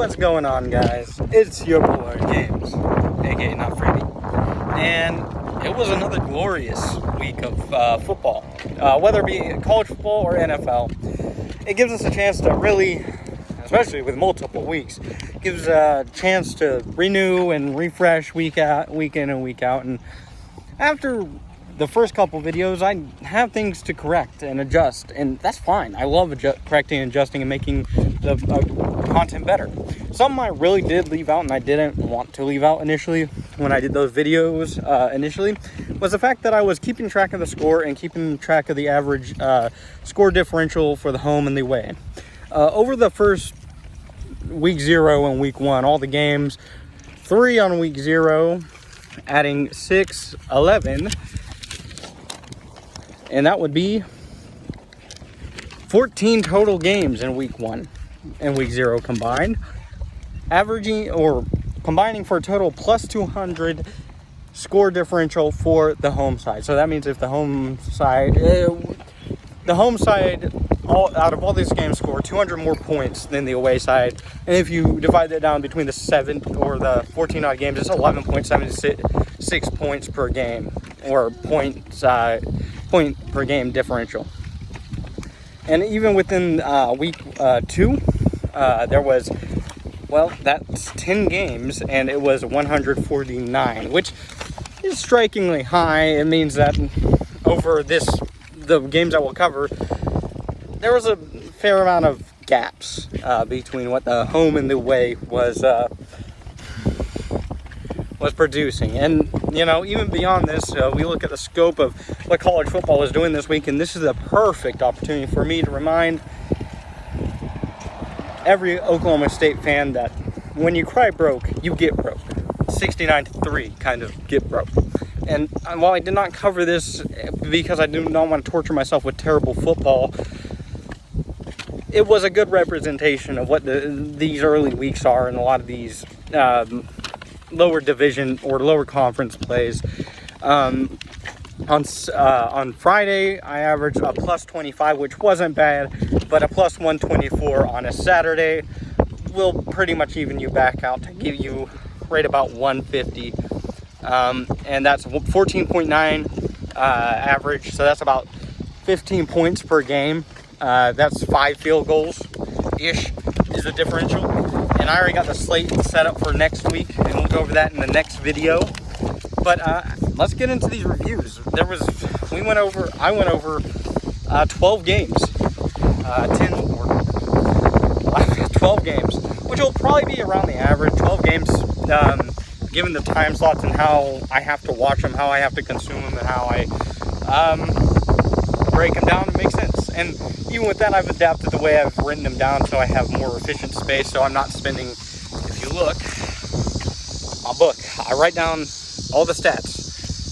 What's going on, guys? It's your boy James, aka Not Freebie, and it was another glorious week of football, whether it be college football or NFL. It gives us a chance to really, especially with multiple weeks, gives a chance to renew and refresh week in and week out. And after the first couple videos, I have things to correct and adjust, and that's fine. I love correcting and adjusting and making the content better. Something I really did leave out, and I didn't want to leave out initially when I did those videos initially, was the fact that I was keeping track of the score and keeping track of the average score differential for the home and the away. Over the first week 0 and week 1, all the games, 3 on week 0, adding 6, 11, and that would be 14 total games in week 1 and week 0 combined, averaging or combining for a total plus 200 score differential for the home side. So that means if the home side, out of all these games, score 200 more points than the away side, and if you divide that down between the 7 or the 14 odd games, it's 11.76 points per game, or point per game differential. And even within week 2, there was, well, that's 10 games, and it was 149, which is strikingly high. It means that over the games that we'll cover, there was a fair amount of gaps between what the home and the away was producing. And, you know, even beyond this, we look at the scope of what college football is doing this week, and this is a perfect opportunity for me to remind every Oklahoma State fan that when you cry broke, you get broke. 69-3 kind of get broke. And while I did not cover this because I do not want to torture myself with terrible football, it was a good representation of what these early weeks are in a lot of these lower division or lower conference plays. On Friday, I averaged a plus 25, which wasn't bad, but a plus 124 on a Saturday will pretty much even you back out to give you right about 150. And that's 14.9 average, so that's about 15 points per game. That's 5 field goals-ish is the differential. And I already got the slate set up for next week, and we'll go over that in the next video. But let's get into these reviews. I went over 12 games, 12 games, which will probably be around the average. 12 games, given the time slots and how I have to watch them, how I have to consume them, and how I break them down to make sense. And even with that, I've adapted the way I've written them down so I have more efficient space, so I'm not spending, if you look, my book, I write down all the stats.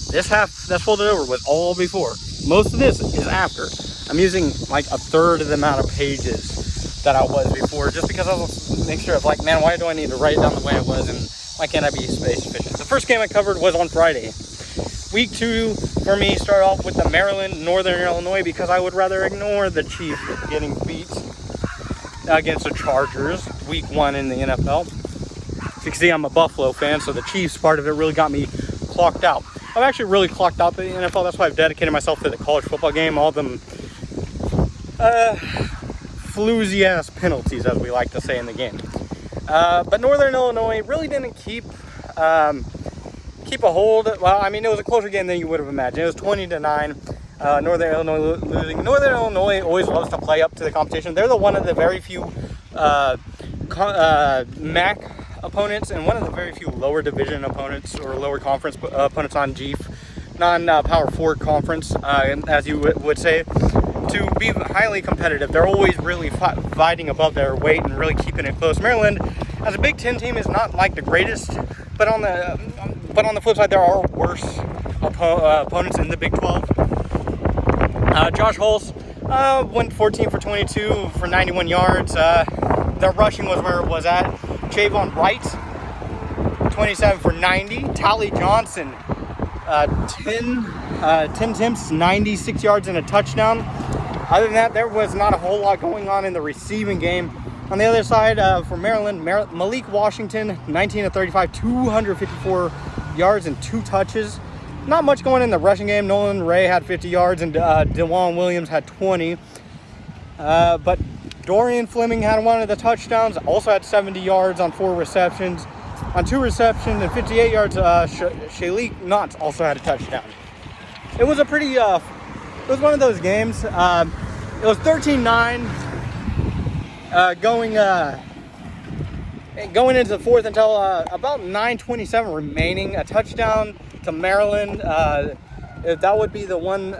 This half that's folded over was all before. Most of this is after. I'm using like a third of the amount of pages that I was before, just because I was making sure of like, man, why do I need to write it down the way I was, and why can't I be space efficient? The first game I covered was on Friday. Week 2 for me started off with the Maryland, Northern Illinois, because I would rather ignore the Chiefs getting beat against the Chargers. Week 1 in the NFL. As you can see, I'm a Buffalo fan, so the Chiefs part of it really got me clocked out. I've actually really clocked out the NFL. That's why I've dedicated myself to the college football game. All them floozy-ass penalties, as we like to say in the game. But Northern Illinois really didn't keep a hold. Well, I mean, it was a closer game than you would have imagined. It was 20-9. Northern Illinois losing. Northern Illinois always loves to play up to the competition. They're one of the very few MAC opponents, and one of the very few lower division opponents or lower conference opponents on non-Power 4 conference, as you would say, to be highly competitive. They're always really fighting above their weight and really keeping it close. Maryland, as a Big Ten team, is not like the greatest, but on the flip side, there are worse opponents in the Big 12. Josh Hulse went 14 for 22 for 91 yards. The rushing was where it was at. Javon Wright, 27 for 90. Tally Johnson, 10 attempts, 96 yards and a touchdown. Other than that, there was not a whole lot going on in the receiving game. On the other side, for Maryland, Malik Washington, 19 of 35, 254 yards and 2 touches. Not much going in the rushing game. Nolan Ray had 50 yards and DeJuan Williams had 20. But Dorian Fleming had one of the touchdowns, also had 70 yards on 4 receptions. On 2 receptions and 58 yards, Shalik Knotts also had a touchdown. It was a pretty, it was one of those games. It was 13-9 going into the fourth until about 9:27 remaining. A touchdown to Maryland. That would be the one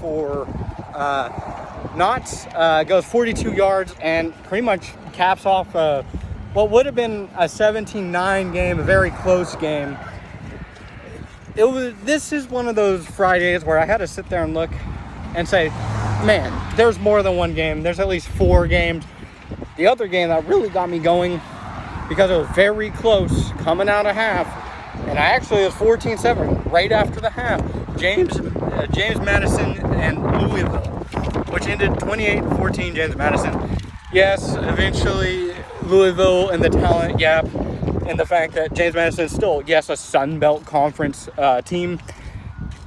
for Knotts. Goes 42 yards and pretty much caps off what would have been a 17-9 game, a very close game. This is one of those Fridays where I had to sit there and look and say, man, there's more than one game. There's at least 4 games. The other game that really got me going, because it was very close coming out of half, and I actually was 14-7 right after the half. James Madison and Louisville, which ended 28-14 James Madison. Yes, eventually Louisville and the talent gap and the fact that James Madison is still, yes, a Sun Belt Conference team.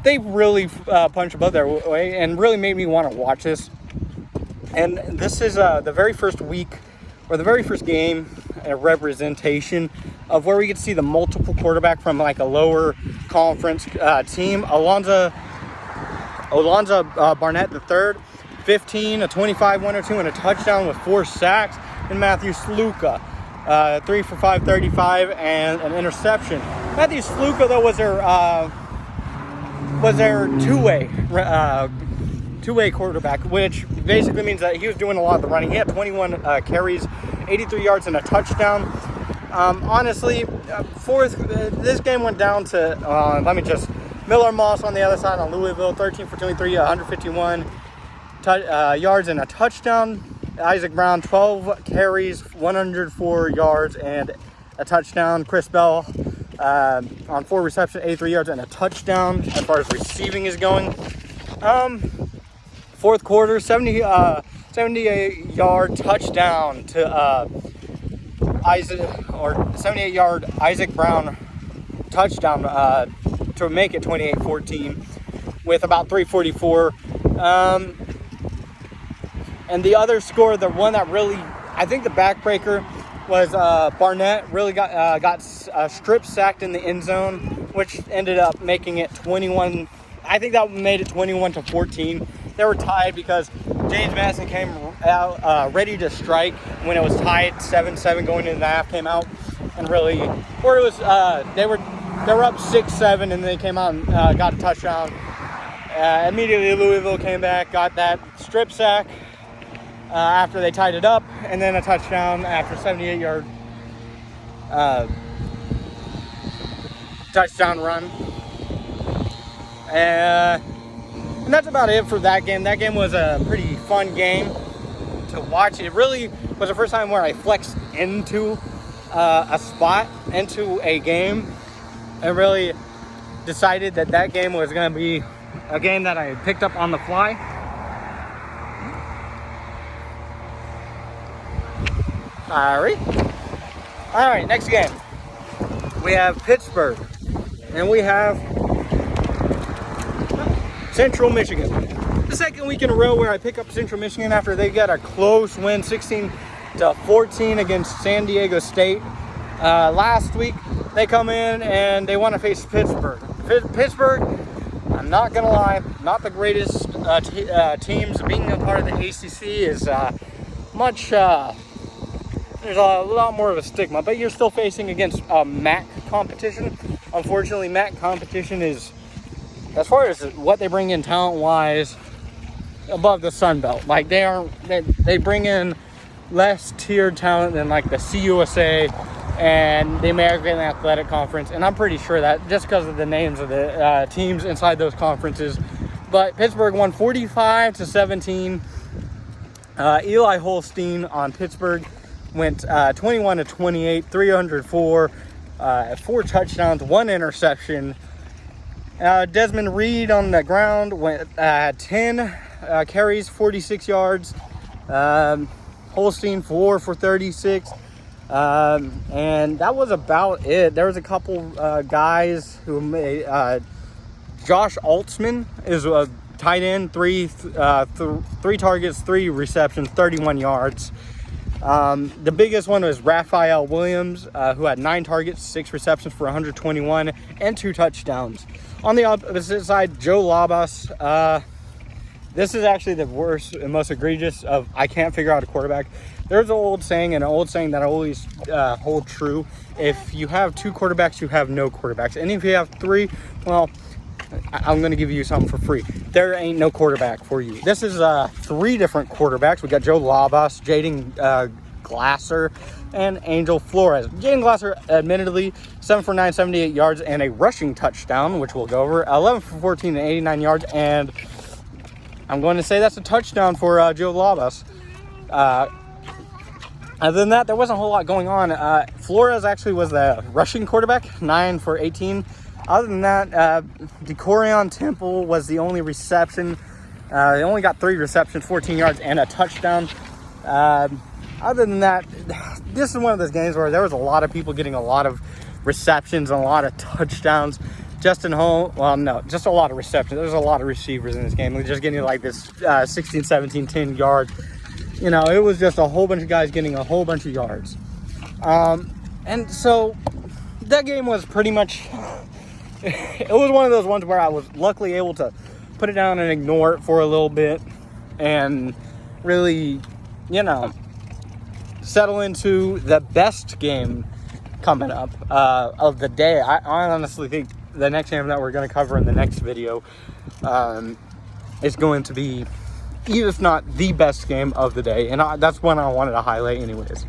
They really punched above their weight and really made me want to watch this. And this is the very first week, or the very first game, a representation of where we get to see the multiple quarterback from like a lower conference team. Alonzo Barnett III, 15, a 25, 102, and a touchdown with 4 sacks. And Matthew Sluka, 3 for 535 and an interception. Matthew Sluka, though, was their two-way quarterback, which basically means that he was doing a lot of the running. He had 21 carries, 83 yards, and a touchdown. Honestly, this game went down to, Miller Moss on the other side on Louisville, 13 for 23, 151 yards and a touchdown. Isaac Brown, 12 carries, 104 yards, and a touchdown. Chris Bell on 4 receptions, 83 yards, and a touchdown as far as receiving is going. Fourth quarter, 78-yard touchdown to 78-yard Isaac Brown touchdown to make it 28-14 with about 3:44. And the other score, the one that really, I think the backbreaker was Barnett really got strip sacked in the end zone, which ended up making it 21. I think that made it 21-14. They were tied because James Madison came out ready to strike when it was tied 7-7 going into the half, came out and really, or it was they were up 6-7 and they came out and got a touchdown. Immediately Louisville came back, got that strip sack after they tied it up, and then a touchdown after 78-yard touchdown run. And that's about it for that game. That game was a pretty fun game to watch. It really was the first time where I flexed into a spot, into a game, and really decided that game was going to be a game that I picked up on the fly. All right, next game. We have Pittsburgh, and we have Central Michigan. The second week in a row where I pick up Central Michigan after they got a close win, 16-14 against San Diego State. Last week, they come in and they want to face Pittsburgh. Pittsburgh, I'm not going to lie, not the greatest teams. Being a part of the ACC is much... there's a lot more of a stigma, but you're still facing against MAC competition. Unfortunately, MAC competition is, as far as what they bring in talent-wise, above the Sun Belt. Like they bring in less tiered talent than like the CUSA and the American Athletic Conference, and I'm pretty sure that just because of the names of the teams inside those conferences. But Pittsburgh won 45-17. Eli Holstein on Pittsburgh went 21-28, 304, 4 touchdowns, 1 interception. Desmond Reed on the ground went 10 carries, 46 yards. Holstein 4 for 36. And that was about it. There was a couple guys who made Josh Altsman is a tight end, three targets, 3 receptions, 31 yards. The biggest one was Raphael Williams, who had 9 targets, 6 receptions for 121 and 2 touchdowns. On the opposite side, Joe Labas. This is actually the worst and most egregious of I can't figure out a quarterback. There's an old saying that I always hold true. If you have 2 quarterbacks, you have no quarterbacks. And if you have 3, well, I'm going to give you something for free. There ain't no quarterback for you. This is 3 different quarterbacks. We got Joe Labas, Jaden Glasser, and Angel Flores. Jaden Glasser, admittedly, 7 for 9, 78 yards, and a rushing touchdown, which we'll go over. 11 for 14 and 89 yards, and I'm going to say that's a touchdown for Joe Labas. Other than that, there wasn't a whole lot going on. Flores actually was the rushing quarterback, 9 for 18. Other than that, DeCorian Temple was the only reception. They only got 3 receptions, 14 yards, and a touchdown. Other than that, this is one of those games where there was a lot of people getting a lot of receptions and a lot of touchdowns. Justin Hall, well, no, just a lot of receptions. There's a lot of receivers in this game. They're just getting like this 16, 17, 10 yards. You know, it was just a whole bunch of guys getting a whole bunch of yards. And so that game was pretty much, it was one of those ones where I was luckily able to put it down and ignore it for a little bit and really, you know, settle into the best game coming up of the day. I honestly think the next game that we're going to cover in the next video is going to be, if not the best game of the day, and that's one I wanted to highlight anyways.